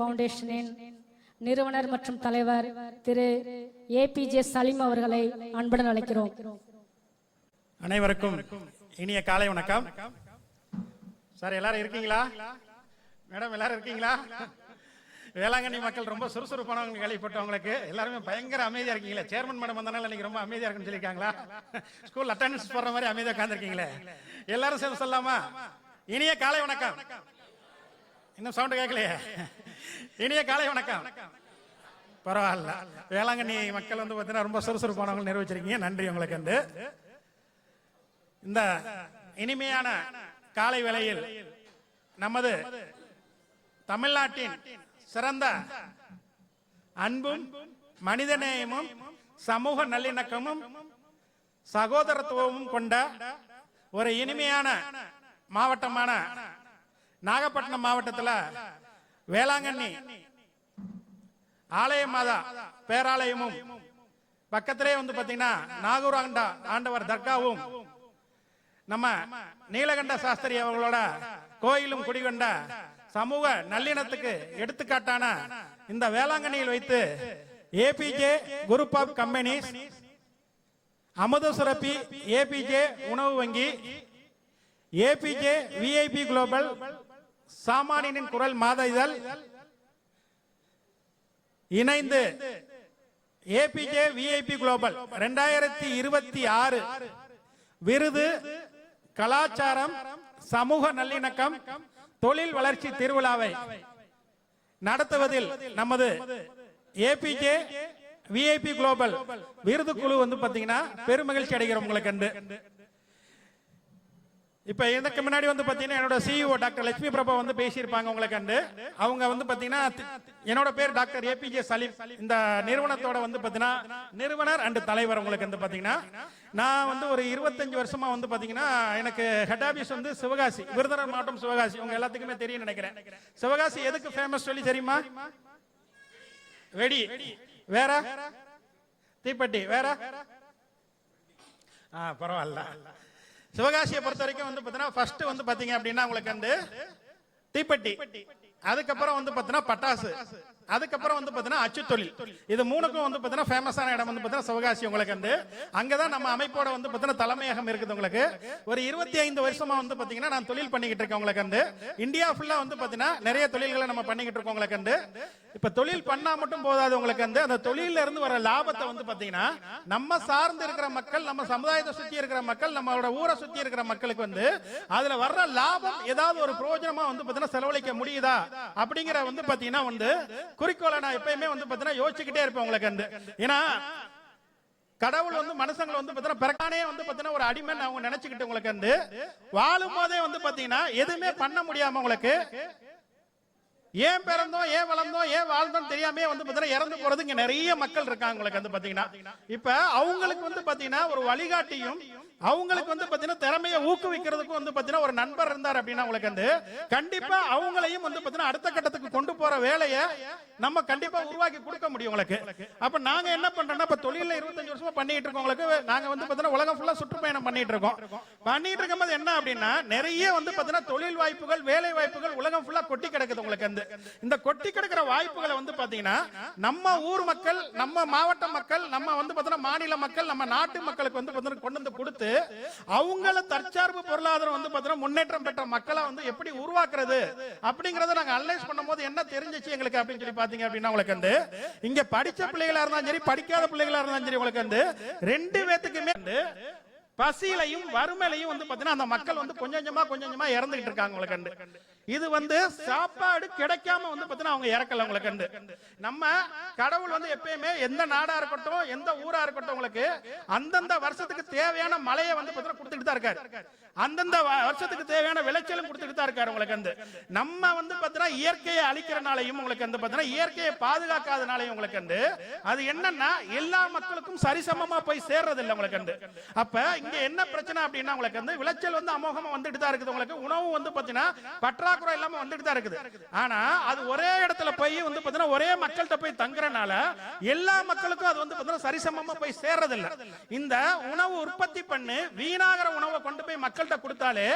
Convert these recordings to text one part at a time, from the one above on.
ஃபவுண்டேஷனின் நிறுவனர் மற்றும் தலைவர் திரு ஏபிஜே சலீம் அவர்களை அன்புடன் அழைக்கிறோம். அனைவருக்கும் இனிய காலை வணக்கம். சார் எல்லாரும் இருக்கீங்களா? மேடம் எல்லாரும் இருக்கீங்களா? வேளாங்கண்ணி மக்கள் ரொம்ப சுறுசுறுப்பானவங்க கேள்விப்பட்டவங்களுக்கு எல்லாருமே பயங்கர அமைதியா இருக்கீங்களே. சேர்மன் மேடம் வந்தனால நீங்க ரொம்ப அமைதியா இருக்குன்னு சொல்லியிருக்காங்களா? ஸ்கூல் அட்டெண்டன்ஸ் போடுற மாதிரி அமைதியா உட்கார்ந்துருக்கீங்களே. எல்லாரும் சேர்ந்து சொல்லலாமா? இனிய காலை வணக்கம். இன்னும் சவுண்ட் கேட்கலையே. இனிய காலை வணக்கம். பரவாயில்ல, வேளாங்கண்ணி மக்கள் வந்து பார்த்தீங்கன்னா ரொம்ப சுறுசுறுப்பானவங்க நிர்வகிச்சிருக்கீங்க. நன்றி உங்களுக்கு. வந்து இந்த இனிமையான காலை வேளையில் நமது தமிழ்நாட்டின் சிறந்த அன்பும் மனிதநேயமும் சமூக நல்லிணக்கமும் சகோதரத்துவமும் கொண்ட ஒரு இனிமையான மாவட்டமான நாகப்பட்டினம் மாவட்டத்தில் வேளாங்கண்ணி ஆலய மாதா பேராலயமும் பக்கத்திலே வந்து பாத்தீங்கன்னா நாகூர் ஆண்டவர் தர்காவும் நம்ம நீலகண்ட சாஸ்திரி அவர்களோட கோயிலும் குடிகொண்ட சமூக நல்லிணத்துக்கு எடுத்துக்காட்டான இந்த வேளாங்கண்ணியில் வைத்து ஏபிஜே குரூப் ஆஃப் கம்பெனிஸ், அமுத சுரப்பி ஏபிஜே உணவு வங்கி, ஏபிஜே விஐபி குளோபல், சாமானியனின் குரல் மாத இதழ் இணைந்து ஏபிஜே விஐபி குளோபல் 2026 விருது கலாச்சாரம் சமூக நல்லிணக்கம் தொழில் வளர்ச்சி திருவிழாவை நடத்துவதில் நமது ஏபிஜே விஐபி குளோபல் விருது குழு வந்து பாத்தீங்கன்னா பெருமகிழ்ச்சி அடைகிறோம் உங்களுக்கு. இப்ப இதுக்கு முன்னாடி வந்து பாத்தீங்கன்னா என்னோட சிஇஓ டாக்டர் லட்சுமி பிரபா வந்து பேசியிருப்பாங்க உங்களுக்கு. அவங்க வந்து பாத்தீங்கன்னா என்னோட பேர் டாக்டர் ஏபிஜே சலீம். இந்த நிறுவனத்தோட வந்து பாத்தீங்கன்னா நிறுவனர் அண்ட் தலைவர் உங்களுக்கு வந்து பாத்தீங்கன்னா நான் வந்து ஒரு 25 வருஷமா வந்து பாத்தீங்கன்னா எனக்கு ஹெட் ஆபீஸ் வந்து சிவகாசி, விருதுநகர் மாவட்டம் சிவகாசி. உங்க எல்லாத்துக்குமே தெரியும் நினைக்கிறேன். சிவகாசி எதுக்கு ஃபேமஸ் சொல்லி தெரியுமா? வெடி, வேற தீப்பெட்டி, வேற பரவாயில்ல. சிவகாசியை பொறுத்த வரைக்கும் வந்து பாத்தீங்கன்னா ஃபர்ஸ்ட் வந்து பாத்தீங்க அப்படின்னா உங்களுக்கு வந்து தீப்பெட்டி, அதுக்கப்புறம் வந்து பாத்தீங்கன்னா பட்டாசு, அதுக்கப்புறம் வந்து பாத்தீங்கன்னா அச்சு தொழில். இது மூணுக்கும் வந்து பாத்தீங்கன்னா ஃபேமஸான இடம் வந்து பாத்தீங்கன்னா சிவகாசி உங்களுக்கு. அங்கதான் நம்ம அமைப்போட வந்து பாத்தீங்கன்னா தலைமையகம் இருக்குது உங்களுக்கு. ஒரு 25 வருஷமா வந்து பாத்தீங்கன்னா நான் தொழில் பண்ணிக்கிட்டு இருக்கேன் உங்களுக்கு. இந்தியா ஃபுல்லா வந்து பாத்தீங்கன்னா நிறைய தொழில்களை நம்ம பண்ணிக்கிட்டு இருக்கோம் உங்களுக்கு. இப்ப தொழில் பண்ணா மட்டும் போதாது உங்களுக்கு. அந்த தொழில இருந்து வர லாபத்தை வந்து பாத்தீங்கன்னா நம்ம சார்ந்து இருக்கிற மக்கள், நம்ம சமுதாயத்தை சுத்தி இருக்கிற மக்கள், நம்மளோட ஊரை சுத்தி இருக்கிற மக்களுக்கு வந்து அதுல வர்ற லாபம் ஏதாவது ஒரு பிரயோஜனமா வந்து பாத்தீங்கன்னா செலவழிக்க முடியுதா அப்படிங்கிற வந்து பாத்தீங்கன்னா வந்து குறிக்கோளை நான் எப்பயுமே வந்து பாத்தீங்கன்னா யோசிச்சுக்கிட்டே இருப்பேன் உங்களுக்கு. ஏன்னா கடவுள் வந்து மனுஷங்களை வந்து பாத்தீங்கன்னா பிறக்கானே வந்து பாத்தீங்கன்னா ஒரு அடிமை அவங்க நினைச்சுக்கிட்டு உங்களுக்கு வாழும் போதே வந்து பாத்தீங்கன்னா எதுவுமே பண்ண முடியாம உங்களுக்கு ஏன் பிறந்தோம், ஏன் வளர்ந்தோம், ஏன் வாழ்ந்தோம் தெரியாம வந்து பாத்தீங்கன்னா இறந்து போறது இங்க நிறைய மக்கள் இருக்காங்க உங்களுக்கு வந்து பாத்தீங்கன்னா. இப்ப அவங்களுக்கு வந்து பாத்தீங்கன்னா ஒரு வழிகாட்டியும் அவங்களுக்கு வந்து பாத்தீங்கன்னா திறமையை ஊக்குவிக்கிறதுக்கும் வந்து பாத்தீங்கன்னா ஒரு நண்பர் இருந்தார் அப்படின்னா உங்களுக்கு கண்டிப்பா அவங்களையும் வந்து பாத்தீங்கன்னா அடுத்த கட்டத்துக்கு கொண்டு போற வேலையை நம்ம கண்டிப்பா உருவாக்கி கொடுக்க முடியும் உங்களுக்கு. அப்ப நாங்க என்ன பண்றோம்னா இப்ப தொழில 25 வருஷமா பண்ணிட்டு இருக்கோம் உங்களுக்கு. நாங்க வந்து பாத்தீங்கன்னா உலகம் ஃபுல்லா சுற்றுப்பயணம் பண்ணிட்டு இருக்கோம். பண்ணிட்டு இருக்கும்போது என்ன அப்படின்னா நிறைய வந்து பாத்தீங்கன்னா தொழில் வாய்ப்புகள், வேலை வாய்ப்புகள் உலகம் ஃபுல்லா கொட்டி கிடக்குது உங்களுக்கு. இந்த கொட்டி கிடக்கிற வாய்ப்புகளை வந்து பாத்தீங்கன்னா நம்ம ஊர் மக்கள், நம்ம மாவட்ட மக்கள், நம்ம வந்து பாத்தீங்கன்னா மாநில மக்கள், நம்ம நாட்டு மக்களுக்கு வந்து பாத்தீங்கன்னா கொண்டு வந்து கொடுத்து அவங்கள தற்சார்பு பொருளாதாரம் வந்து பாத்தீங்கன்னா முன்னேற்றம் பெற்ற மக்களை வந்து எப்படி உருவாக்குறது அப்படிங்கறத நாங்க அனலைஸ் பண்ணும்போது என்ன தெரிஞ்சிச்சு எங்களுக்கு அப்படின்னு சொல்லி பாத்தீங்க அப்படின்னா உங்களுக்கு இங்க படிச்ச பிள்ளைகளா இருந்தாலும் சரி, படிக்காத பிள்ளைகளா இருந்தாலும் சரி உங்களுக்கு ரெண்டு பேத்துக்குமே பசியிலையும் வறுமையிலையும் வந்து பாத்தீங்கன்னா அந்த மக்கள் வந்து கொஞ்சம் கொஞ்சமா இறந்துகிட்டு இருக்காங்க உங்களுக்கு. இது வந்து சாப்பாடு கிடைக்காம வந்து பாத்தீங்கன்னா அவங்க இறக்கல உங்களுக்கு. நம்ம கடவுள் வந்து எப்பயுமே எந்த நாடா இருக்கட்டும், எந்த ஊரா இருக்கட்டும் உங்களுக்கு அந்தந்த வருஷத்துக்கு தேவையான மழையை வந்து பாத்தீங்கன்னா கொடுத்துட்டு தான் இருக்காரு. அந்தந்த வருஷத்துக்கு தேவையான விளைச்சலும் கொடுத்துட்டு தான் இருக்காரு உங்களுக்கு. நம்ம வந்து பாத்தீங்கன்னா இயற்கையை அழிக்கிறனாலையும் உங்களுக்கு வந்து பாத்தீங்கன்னா இயற்கையை பாதுகாக்காதனாலையும் உங்களுக்கு அது என்னன்னா எல்லா மக்களுக்கும் சரிசமமா போய் சேர்றது இல்லை உங்களுக்கு. அப்ப இங்க என்ன பிரச்சனை அப்படின்னா உங்களுக்கு வந்து விளைச்சல் வந்து அமோகமா வந்துட்டு தான் இருக்குது. உங்களுக்கு உணவு வந்து பாத்தீங்கன்னா பற்றாக்குறை இல்லாம வந்துட்டு தான் இருக்குது. ஆனா அது ஒரே இடத்துல போய் வந்து பாத்தீங்கன்னா ஒரே மக்கள்கிட்ட போய் தங்குறனால எல்லா மக்களுக்கும் அது வந்து பாத்தீங்கன்னா சரிசமமா போய் சேர்றது இல்ல. இந்த உணவு உற்பத்தி பண்ணி வீணாகிற உணவை கொண்டு போய் மக்கள்கிட்ட கொடுத்தாலே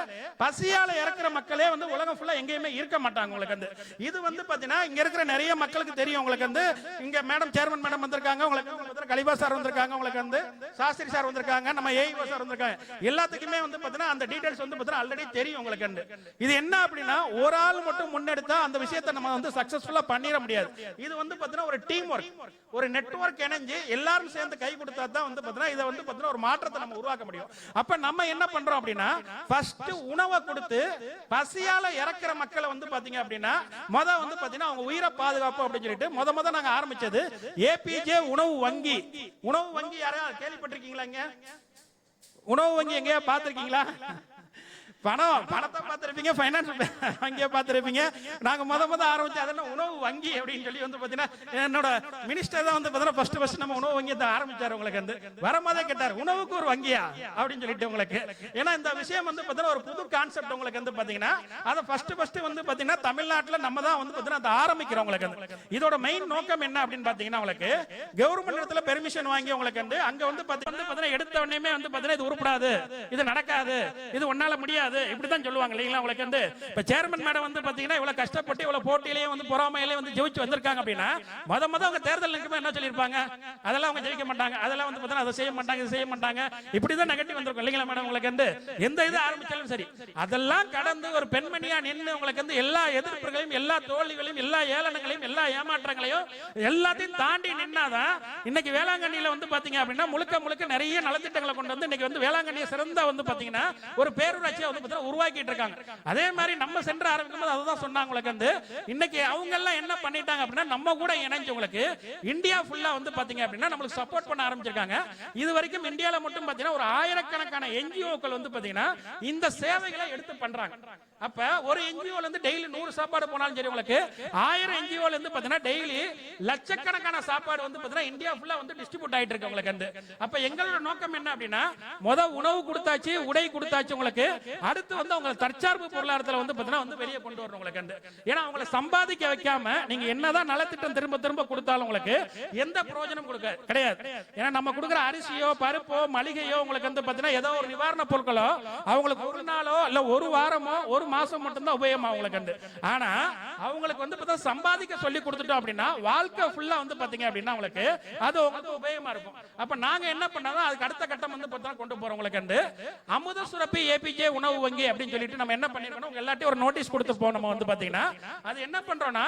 பசியால இறக்குற மக்களே வந்து உலகம் ஃபுல்லா எங்கேயுமே இருக்க மாட்டாங்க. உங்களுக்கு வந்து இது வந்து பாத்தீங்கன்னா இங்க இருக்கிற நிறைய மக்களுக்கு தெரியும். உங்களுக்கு வந்து இங்க மேடம் சேர்மன் மேடம் வந்திருக்காங்க, உங்களுக்கு கலிபா சார் வந்திருக்காங்க, உங்களுக்கு வந்து சாஸ்திரி சார் வந்திருக்காங்க, நம்ம ஏஇஓ சார் வந்திருக்காங்க. எல்லாத்துக்குமே வந்து பாத்தீங்கன்னா அந்த டீடைல்ஸ் வந்து பாத்தீங்கன்னா ஆல்ரெடி தெரியும் உங்களுக்கு. இது என்ன அப்படின்னா ஒரு ஆள் மட்டும் முன்னெடுத்தா அந்த விஷயத்தை நம்ம வந்து சக்சஸ்ஃபுல்லா பண்ணிர முடியாது. இது வந்து பாத்தீங்கன்னா ஒரு டீம் ஒர்க், ஒரு நெட்வொர்க் இணைஞ்சு எல்லாரும் சேர்ந்து கை கொடுத்தா தான் வந்து பாத்தீங்கன்னா இத வந்து பாத்தீங்கன்னா ஒரு மாற்றத்தை நம்ம உருவாக்க முடியும். அப்ப நம்ம என்ன பண்றோம் அப்படின்னா ஃபர்ஸ்ட் உணவை கொடுத்து பசியால இறக்குற மக்களை வந்து பாத்தீங்க அப்படின்னா வந்து பாத்தீங்கன்னா அவங்க உயிரை பாதுகாப்பு அப்படின்னு சொல்லிட்டு முத நாங்க ஆரம்பிச்சது ஏபிஜே உணவு வங்கி. உணவு வங்கி யாரையா கேள்விப்பட்டிருக்கீங்களா? உணவு வங்கி எங்கேயா பார்த்திருக்கீங்களா? பணத்தை பார்த்திருப்பீங்க, ஃபைனான்ஸ் வங்கியை பார்த்திருப்பீங்க. நாங்க முத ஆரம்பிச்சு அதெல்லாம் உணவு வங்கி அப்படின்னு சொல்லி வந்து பாத்தீங்கன்னா என்னோட மினிஸ்டர் தான் வந்து பாத்தீங்கன்னா ஃபர்ஸ்ட் நம்ம உணவு வங்கியை ஆரம்பிச்சாரு. உங்களுக்கு வந்து வரும்போதே கேட்டார் உணவுக்கு ஒரு வங்கியா அப்படின்னு சொல்லிட்டு உங்களுக்கு. ஏன்னா இந்த விஷயம் வந்து பாத்தீங்கன்னா ஒரு புது கான்செப்ட். உங்களுக்கு வந்து பாத்தீங்கன்னா அதை ஃபர்ஸ்ட் வந்து பாத்தீங்கன்னா தமிழ்நாட்டுல நம்ம தான் வந்து பாத்தீங்கன்னா அதை ஆரம்பிக்கிறோம். உங்களுக்கு இதோட மெயின் நோக்கம் என்ன அப்படின்னு பாத்தீங்கன்னா உங்களுக்கு கவர்மெண்ட் இடத்துல பெர்மிஷன் வாங்கி உங்களுக்கு வந்து அங்க வந்து பாத்தீங்கன்னா எடுத்த உடனே வந்து பாத்தீங்கன்னா இது உருப்படாது, இது நடக்காது, இது ஒன்னால முடியாது இப்படிதான் சொல்லுவாங்க இல்லைங்களா? உங்களுக்கு வந்து இப்ப சேர்மன் மேடம் வந்து பாத்தீங்கன்னா இவ்வளவு கஷ்டப்பட்டு இவ்வளவு போட்டியிலேயே வந்து பொறாமையிலேயே வந்து ஜெயிச்சு வந்திருக்காங்க அப்படின்னா முத அவங்க தேர்தல் நிற்கும் என்ன சொல்லியிருப்பாங்க? அதெல்லாம் அவங்க ஜெயிக்க மாட்டாங்க, அதெல்லாம் வந்து பாத்தீங்கன்னா அதை செய்ய மாட்டாங்க, இது செய்ய மாட்டாங்க, இப்படிதான் நெகட்டிவ் வந்திருக்கும் இல்லைங்களா மேடம்? உங்களுக்கு வந்து எந்த இது ஆரம்பிச்சாலும் சரி அதெல்லாம் கடந்து ஒரு பெண்மணியா நின்று உங்களுக்கு வந்து எல்லா எதிர்ப்புகளையும் எல்லா தோல்விகளையும் எல்லா ஏளனங்களையும் எல்லா ஏமாற்றங்களையும் எல்லாத்தையும் தாண்டி நின்னாதான் இன்னைக்கு வேளாங்கண்ணியில வந்து பாத்தீங்க அப்படின்னா முழுக்க நிறைய நலத்திட்டங்களை கொண்டு வந்து இன்னைக்கு வந்து வேளாங்கண்ணியை சிறந்த வந்து பாத்தீங்கன்னா ஒரு பேரூராட்சியா வந்து உருவாக்கிட்டு இருக்காங்க. அதே மாதிரி நம்ம சென்று ஆரம்பிக்கும் போது அதுதான் சொன்னாங்க. உங்களுக்கு வந்து இன்னைக்கு அவங்க எல்லாம் என்ன பண்ணிட்டாங்க அப்படின்னா நம்ம கூட இணைஞ்சு உங்களுக்கு இந்தியா ஃபுல்லா வந்து பாத்தீங்க அப்படின்னா நம்மளுக்கு சப்போர்ட் பண்ண ஆரம்பிச்சிருக்காங்க. இது வரைக்கும் இந்தியால மட்டும் பாத்தீங்கன்னா ஒரு ஆயிரக்கணக்கான என்ஜிஓக்கள் வந்து பாத்தீங்கன்னா இந்த சேவைகளை எடுத்து பண்றாங்க. அப்ப ஒரு என்ஜிஓல இருந்து டெய்லி 100 சாப்பாடு போனாலும் சரி உங்களுக்கு 1000 என்ஜிஓல இருந்து பாத்தீங்கன்னா டெய்லி லட்சக்கணக்கான சாப்பாடு வந்து பாத்தீங்கன்னா இந்தியா ஃபுல்லா வந்து டிஸ்ட்ரிபியூட் ஆயிட்டு இருக்கு. உங்களுக்கு வந்து அப்ப எங்களோட நோக்கம் என்ன அப்படின்னா உணவு கொடுத்தாச்சு, உடை கொடுத்தாச்சு, உங்களுக்கு அடுத்து வந்து அவங்க தற்சார்பு பொருளாதாரத்துல வந்து பாத்தீங்கன்னா வந்து வெளியே கொண்டு வரணும். உங்களுக்கு ஏன்னா அவங்களை சம்பாதிக்க வைக்காம நீங்க என்னதான் நலத்திட்டம் திரும்ப கொடுத்தாலும் உங்களுக்கு எந்த பிரயோஜனம் கொடுக்க கிடையாது. ஏன்னா நம்ம கொடுக்குற அரிசியோ பருப்போ மளிகையோ உங்களுக்கு வந்து பாத்தீங்கன்னா ஏதோ ஒரு நிவாரண பொருட்களோ அவங்களுக்கு ஒரு நாளோ இல்ல ஒரு வாரமோ ஒரு மாசம் மட்டும்தான் உபயோகம் அவங்களுக்கு. ஆனா அவங்களுக்கு வந்து பார்த்தா சம்பாதிக்க சொல்லி கொடுத்துட்டோம் அப்படின்னா வாழ்க்கை ஃபுல்லா வந்து பாத்தீங்க அப்படின்னா அவங்களுக்கு அது உங்களுக்கு உபயோகமா இருக்கும். அப்ப நாங்க என்ன பண்ணோம் அதுக்கு அடுத்த கட்டம் வந்து பார்த்தா கொண்டு போறோம். உங்களுக்கு அமுத சுரப்பி ஏபிஜே உணவு வங்கி அப்படின்னு சொல்லிட்டு நம்ம என்ன பண்ணிருக்கோம் எல்லாத்தையும் ஒரு நோட்டீஸ் கொடுத்து போனோம். வந்து பாத்தீங்கன்னா அது என்ன பண்றோம்னா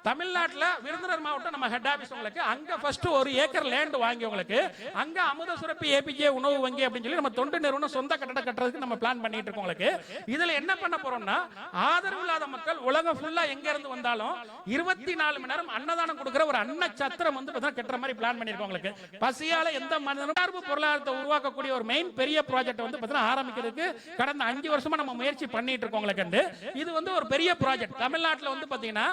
தமிழ்நாட்டுல விருதுநகர் மாவட்டம் நம்ம ஹெட் ஆபீஸ் உங்களுக்கு அங்க ஃபர்ஸ்ட் 1 ஏக்கர் லேண்ட் வாங்கி உங்களுக்கு அங்க அமுத சுரப்பி ஏபிஜே உணவு வங்கி அப்படின்னு சொல்லி நம்ம தொண்டு நிறுவனம் சொந்த கட்டடம் கட்டுறதுக்கு நம்ம பிளான் பண்ணிட்டு இருக்கோம். உங்களுக்கு இதுல என்ன பண்ண போறோம்னா ஆதரவு இல்லாத மக்கள் உலகம் ஃபுல்லா எங்க இருந்து வந்தாலும் 24 மணி நேரம் அன்னதானம் கொடுக்கிற ஒரு அன்ன சத்திரம் வந்து கட்டுற மாதிரி பிளான் பண்ணிருக்கோம். உங்களுக்கு பசியால எந்த மனிதனும் பொருளாதாரத்தை உருவாக்கக்கூடிய ஒரு மெயின் பெரிய ப்ராஜெக்ட் வந்து பாத்தீங்கன்னா ஆரம்பிக்கிறதுக்கு கடந்த 5 வருஷமா நம்ம முயற்சி பண்ணிட்டு இருக்கோம். உங்களுக்கு இது வந்து ஒரு பெரிய ப்ராஜெக்ட். தமிழ்நாட்டுல வந்து பாத்தீங்கன்னா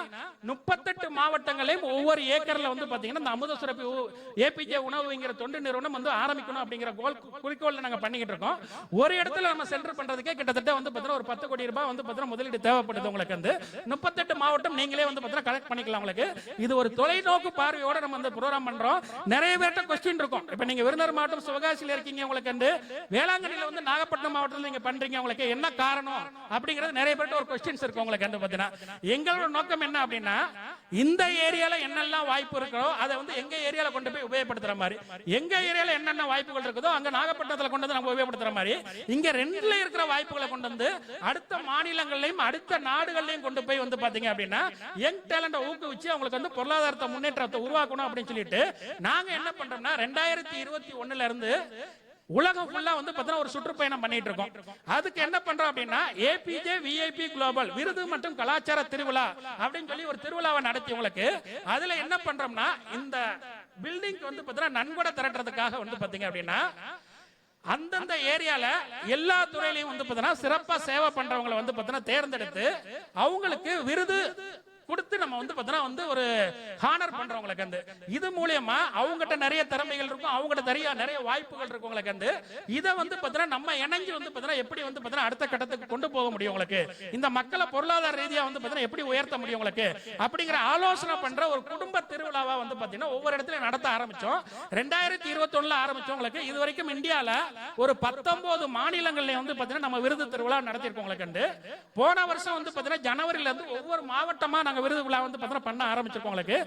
38 மாவட்டங்களையும் ஒவ்வொரு ஏக்கர்ல வந்து பாத்தீங்கன்னா இந்த அமுத சுரப்பி ஏபிஜே உணவுங்கிற தொண்டு நிறுவனம் வந்து ஆரம்பிக்கணும் அப்படிங்கிற குறிக்கோள்ல நாங்க பண்ணிக்கிட்டு இருக்கோம். ஒரு இடத்துல நம்ம சென்டர் பண்றதுக்கே கிட்டத்தட்ட வந்து பாத்தீங்கன்னா ஒரு 10 கோடி ரூபாய் வந்து பாத்தீங்கன்னா முதலீடு தேவைப்படுது. உங்களுக்கு வந்து 38 மாவட்டம் நீங்களே வந்து பாத்தீங்கன்னா கலெக்ட் பண்ணிக்கலாம். உங்களுக்கு இது ஒரு தொலைநோக்கு பார்வையோட நம்ம இந்த ப்ரோகிராம் பண்றோம். நிறைய பேர்ட்ட क्वेश्चन இருக்கும். இப்போ நீங்க விருதுநகர் மாவட்டம் சிவகாசியில இருக்கீங்க, உங்களுக்கு வந்து வேளாங்கண்ணில வந்து நாகப்பட்டினம் மாவட்டத்துல நீங்க பண்றீங்க, உங்களுக்கு என்ன காரணம் அப்படிங்கிறது நிறைய பேர்ட்ட ஒரு क्वेश्चंस இருக்கும். உங்களுக்கு வந்து பாத்தீங்கன்னா எங்களோட நோக்கம் என்ன அப்படின்னா இந்த ஏரியால என்னெல்லாம் வாய்ப்பு இருக்கோ அதை வந்து எங்க ஏரியால கொண்டு போய் உபயோகப்படுத்துற மாதிரி, எங்க ஏரியால என்னென்ன வாய்ப்புகள் இருக்குதோ அங்க நாகப்பட்டினத்துல கொண்டு வந்து நம்ம உபயோகப்படுத்துற மாதிரி இங்க ரெண்டுல இருக்கிற வாய்ப்புகளை கொண்டு வந்து அடுத்த மாநிலங்களையும் அடுத்த நாடுகளையும் கொண்டு போய் வந்து பாத்தீங்க அப்படின்னா யங் டேலண்ட ஊக்குவிச்சு அவங்களுக்கு வந்து பொருளாதாரத்தை முன்னேற்றத்தை உருவாக்கணும் அப்படின்னு சொல்லிட்டு நாங்க என்ன பண்றோம்னா 2021ல இருந்து உலகம் ஃபுல்லா வந்து பார்த்தா ஒரு சுற்றுப்பயணம் பண்ணிட்டு இருக்கோம். அதுக்கு என்ன பண்றோம் அப்படின்னா ஏபிஜே விஐபி குளோபல் விருது மற்றும் கலாச்சார திருவிழா அப்படின்னு சொல்லி ஒரு திருவிழாவை நடத்தி உங்களுக்கு அதுல என்ன பண்றோம்னா இந்த பில்டிங் வந்து பார்த்தா நன்கொடை திரட்டுறதுக்காக வந்து பாத்தீங்க அப்படின்னா அந்தந்த ஏரியால எல்லா துறையிலையும் வந்து பார்த்தா சிறப்பா சேவை பண்றவங்களை வந்து பார்த்தா தேர்ந்தெடுத்து அவங்களுக்கு விருது கொடுத்து நம்ம வந்து பார்த்தீங்கன்னா வந்து ஒரு ஹானர் பண்றவங்களுக்கு வந்து இது மூலியமா அவங்ககிட்ட நிறைய திறமைகள் இருக்கும், அவங்ககிட்ட நிறைய வாய்ப்புகள் இருக்கும் உங்களுக்கு வந்து இதை வந்து பார்த்தீங்கன்னா நம்ம இணைஞ்சு வந்து பார்த்தீங்கன்னா எப்படி வந்து பார்த்தீங்கன்னா அடுத்த கட்டத்துக்கு கொண்டு போக முடியும் உங்களுக்கு, இந்த மக்களை பொருளாதார ரீதியா வந்து பார்த்தீங்கன்னா எப்படி உயர்த்த முடியும் உங்களுக்கு அப்படிங்கிற ஆலோசனை பண்ற ஒரு குடும்ப திருவிழாவா வந்து பார்த்தீங்கன்னா ஒவ்வொரு இடத்துலயும் நடத்த ஆரம்பிச்சோம். 2021 ஆரம்பிச்சோம் உங்களுக்கு. இது வரைக்கும் இந்தியால ஒரு 19 மாநிலங்கள்ல வந்து பார்த்தீங்கன்னா நம்ம விருது திருவிழா நடத்திருக்கோம் உங்களுக்கு வந்து. போன வருஷம் வந்து பார்த்தீங்கன்னா ஜனவரியில இருந்து ஒவ்வொரு மாவட்டமா நாங்க விருது விழா வந்து பார்த்தீங்கன்னா பண்ண ஆரம்பிச்சிருக்கோம் உங்களுக்கு.